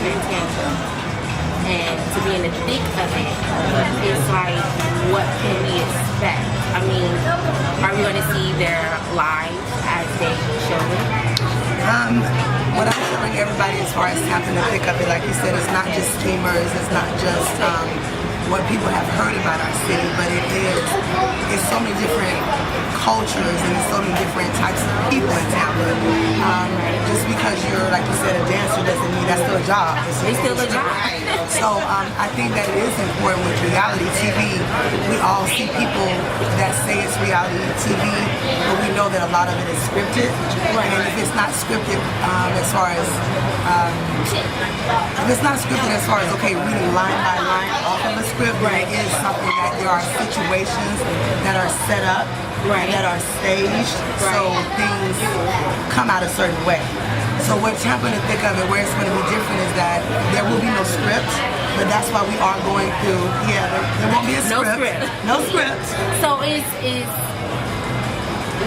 here in Tampa, and to be in the thick of it, it's like, what can we expect? I mean, are we going to see their lives as they show them? What I'm telling everybody as far as tapping the thick of it, like you said, it's not just streamers, it's not just what people have heard about our city, but it's so many different cultures and there's so many different types of people in Tampa. Just because you're, like you said, a dancer doesn't mean that's still a job. It's still a job. So I think that it is important with reality TV. We all see people that say it's reality TV, but we know that a lot of it is scripted. And if it's not scripted as far as okay, reading line by line off of a script, it is something that there are situations that are set up, that are staged, so things come out a certain way. So what Tampa in the thick of it, where it's going to be different is that there will be no script, but that's why we are going through, there won't be a script. No script. So is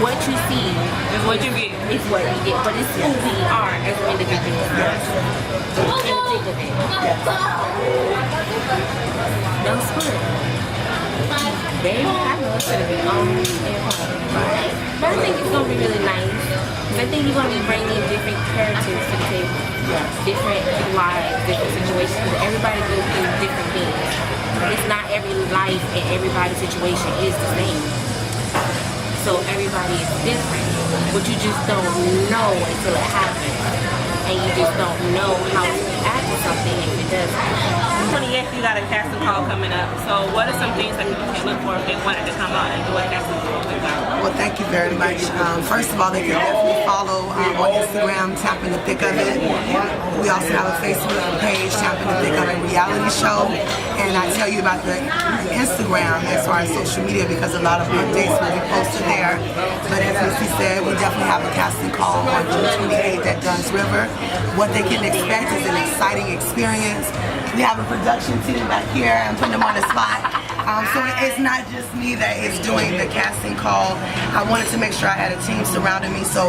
what you see is what you get. It's what you get, but it's who we are as individuals. Yes. In the thick of it. Yes. No script. Baby, I know it's gonna be on and home. But I think it's gonna be really nice. I think you're gonna be bringing different characters to the table. Different lives, different situations. Everybody goes through different things. It's not every life and everybody's situation is the same. So everybody is different, but you just don't know until it happens, and you just don't know how to react to something if it does happen. 28th, you got a casting call coming up. So what are some things that people can look for if they wanted to come out and do a casting call with you? Well, thank you very much. First of all, they can definitely follow on Instagram, Tap in the Thick of It. We also have a Facebook page, Tap in the Thick of It reality show. And I tell you about the Instagram as far as social media because a lot of updates will be posted there. But as Missy said, we definitely have a casting call on June 28th at Dunn's River. What they can expect is an exciting experience. We have a production team back here. I'm putting them on the spot. So it's not just me that is doing the casting call. I wanted to make sure I had a team surrounding me so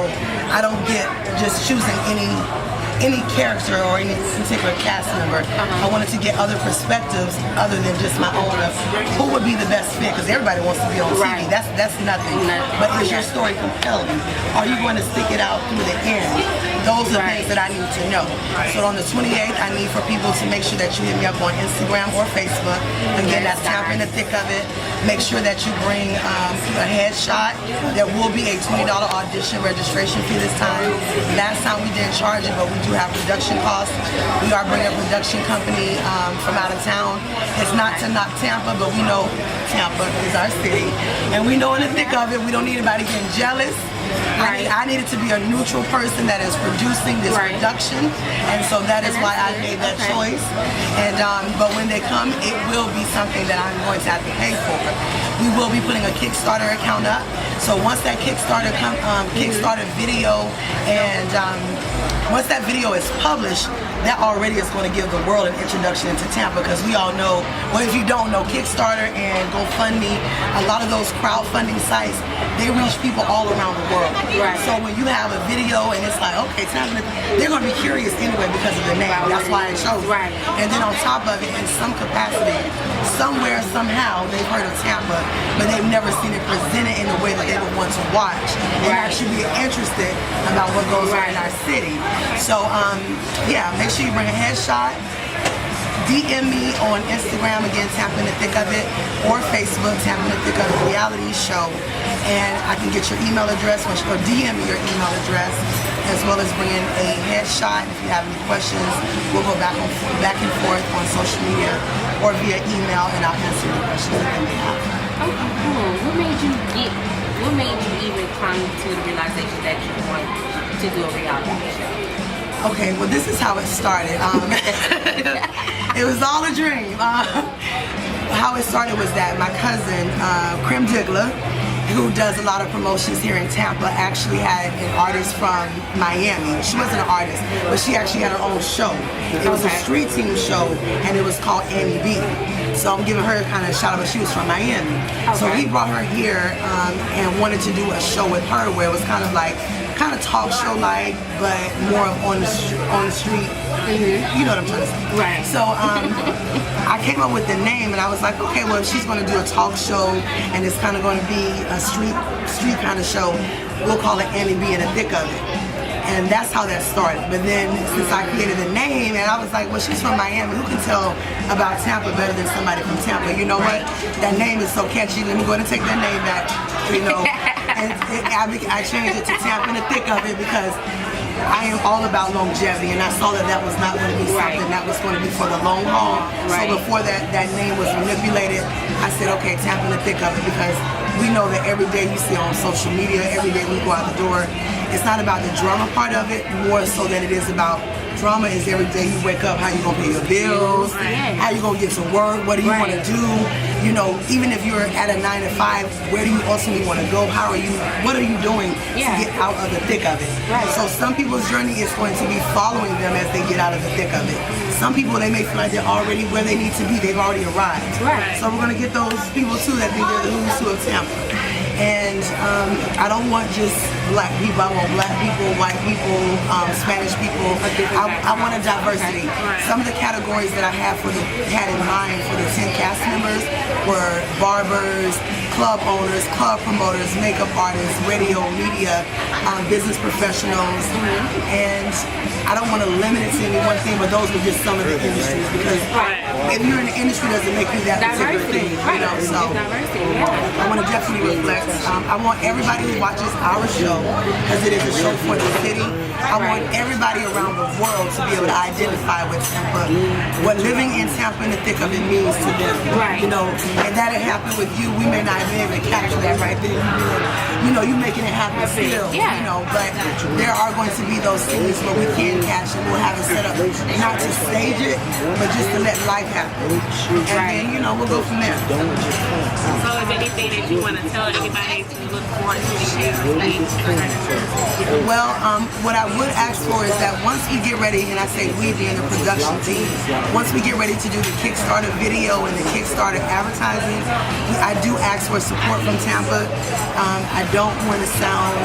I don't get just choosing any character or any particular cast member. I wanted to get other perspectives other than just my own of who would be the best fit, because everybody wants to be on TV. That's nothing. But is your story compelling? Are you going to stick it out through the end? Those are things that I need to know. So on the 28th, I need for people to make sure that you hit me up on Instagram or Facebook. Again, that's Tap in the Thick of It. Make sure that you bring a headshot. There will be a $20 audition registration fee this time. Last time we didn't charge it, but we do have production costs. We are bringing a production company from out of town. It's not to knock Tampa, but we know Tampa is our city. And we know in the thick of it, we don't need anybody getting jealous. I needed to be a neutral person that is producing this production, and so that is why I made that choice. And but when they come, it will be something that I'm going to have to pay for. We will be putting a Kickstarter account up. So once that Kickstarter video and once that video is published, that already is going to give the world an introduction into Tampa, because we all know, well, if you don't know, Kickstarter and GoFundMe, a lot of those crowdfunding sites, they reach people all around the world. So when you have a video and it's like, okay, Tampa, they're going to be curious anyway because of the name. That's why I chose it. And then on top of it, in some capacity, somewhere, somehow, they've heard of Tampa, but they've never seen it presented in a way that they would want to watch and actually be interested about what goes on in our city. So, yeah, make sure you bring a headshot. DM me on Instagram, again, Tap in the Thick of It, or Facebook, Tap in the Thick of It reality show. And I can get your email address, or DM me your email address, as well as bring in a headshot. If you have any questions, we'll go back and forth on social media or via email, and I'll answer any questions that they may have. Okay, cool. What made you even come to the realization that you want to do a reality show? Okay, well, this is how it started. It was all a dream. How it started was that my cousin, Krim Digler, who does a lot of promotions here in Tampa, actually had an artist from Miami. She wasn't an artist, but she actually had her own show. It was a street team show, and it was called Annie B. So I'm giving her kind of a shout out, but she was from Miami. So he brought her here and wanted to do a show with her where it was kind of talk show like, but more of on the street. You know what I'm trying to say. Right. So I came up with the name, and I was like, okay, well, if she's going to do a talk show and it's kind of going to be a street kind of show, we'll call it Annie B in the Thick of It. And that's how that started. But then since I created the name, and I was like, well, she's from Miami. Who can tell about Tampa better than somebody from Tampa? You know what? That name is so catchy. Let me go ahead and take that name back. You know, and I changed it to Tampa in the Thick of It because I am all about longevity, and I saw that was not going to be something that was going to be for the long haul. So before that name was manipulated, I said, okay, Tampa in the Thick of It, because we know that every day you see on social media, every day we go out the door, it's not about the drama part of it, more so than it is about drama is every day you wake up, how you gonna pay your bills, how you gonna get to work, what do you want to do, you know, even if you're at a 9 to 5, where do you ultimately want to go, what are you doing to get out of the thick of it. So some people's journey is going to be following them as they get out of the thick of it. Some people, they may feel like they're already where they need to be, they've already arrived. So we're gonna get those people too that think they're the who's who of Tampa. And I don't want just black people, I want black people, white people, Spanish people. I want a diversity. Some of the categories that I had in mind for the 10 cast members were barbers, club owners, club promoters, makeup artists, radio, media, business professionals. And I don't want to limit it to any one thing, but those were just some of the industries, because if you're in the industry, doesn't make you that particular thing, you know. So I want to definitely reflect. I want everybody who watches our show, because it is a show for the city, I want everybody around the world to be able to identify with Tampa, what living in Tampa in the thick of it means to them. You know, and that had happened with you, we may not be able to capture that right there. You know, you making it happen still, you know, but there are going to be those things where we can catch it. We'll have it set up not to stage it, but just to let life happen. And then, you know, we'll go from there. So is there anything that you want to tell anybody to look forward to this year? Well, what I would ask for is that once we get ready, and I say we being the production team, once we get ready to do the Kickstarter video and the Kickstarter advertising, I do ask for support from Tampa. I don't want to sound,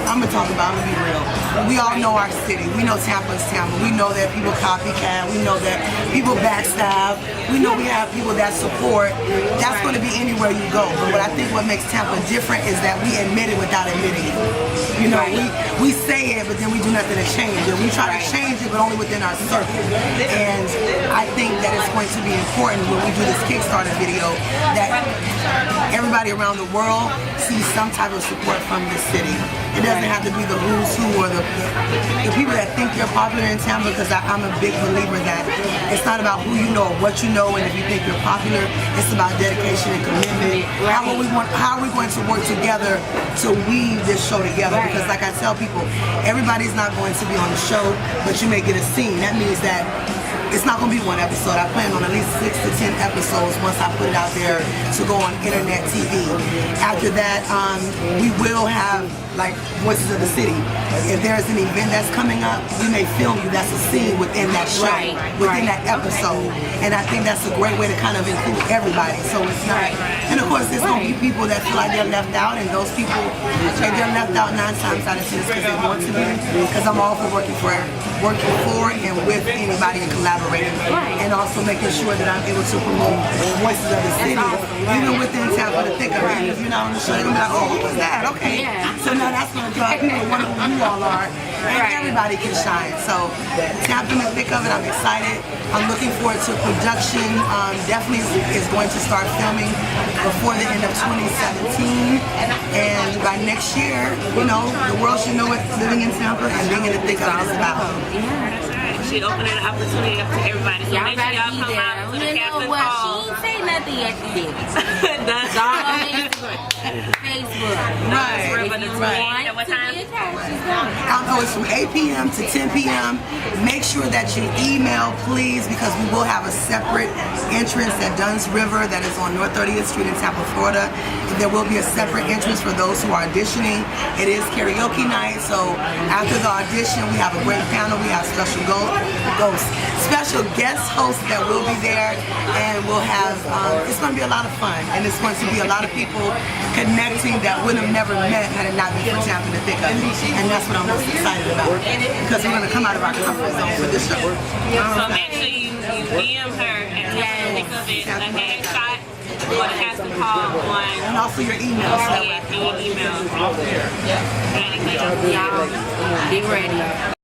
I'm gonna talk about, I'm gonna be real. We all know our city. We know Tampa is Tampa. We know that people copycat. We know that people backstab. We know we have people that support. That's gonna be anywhere you go. But what makes Tampa different is that we admit it without admitting it. You know, we say it, but then we do nothing to change it. We try to change it, but only within our circle. And I think that it's going to be important when we do this Kickstarter video that everybody around the world sees some type of support from the city. It doesn't have to be the who's who or the people that think you're popular in Tampa, because I'm a big believer that it's not about who you know or what you know, and if you think you're popular, it's about dedication and commitment. How are we going to work together to weave this show together? Because like I tell people, everybody's not going to be on the show, but you may get a scene. That means that it's not going to be one episode. I plan on at least 6 to 10 episodes once I put it out there to go on internet TV. After that, we will have like Voices of the City. If there's an event that's coming up, we may film you. That's a scene within that show, within that episode. And I think that's a great way to kind of include everybody. So it's not, and of course there's going to be people that feel like they're left out, and those people, they're left out 9 times out of 10 because they want to be, because I'm all for working for and with anybody and collaborating. And also making sure that I'm able to promote Voices of the City, even within Tampa to think of it. If you're not on the show, you're going to be like, oh, who was that? Okay. So now that's going to draw people to wonder who you all are, and everybody can shine. So Tampa in the thick of it, I'm excited. I'm looking forward to production. Definitely is going to start filming before the end of 2017, and by next year, you know, the world should know what living in Tampa and being in the thick of it is about. She opening an opportunity up to everybody. So make sure y'all come out to the Captain Call. She ain't say nothing yet. She did. That's all on Instagram, Facebook. Right. What time? It's from 8 p.m. to 10 p.m. Make sure that you email, please, because we will have a separate entrance at Dunn's River that is on North 30th Street in Tampa, Florida. There will be a separate entrance for those who are auditioning. It is karaoke night, so after the audition, we have a great panel. We have special guest hosts that will be there, and we'll have, it's going to be a lot of fun, and it's going to be a lot of people connecting that would have never met had it not been for Tampa in the Thick of It. And that's what I'm most excited about, because we're going to come out of our comfort zone for this show. So make sure you DM her and think of it a headshot or the casting call on. And also your emails. Yeah, and your emails. Y'all, get ready.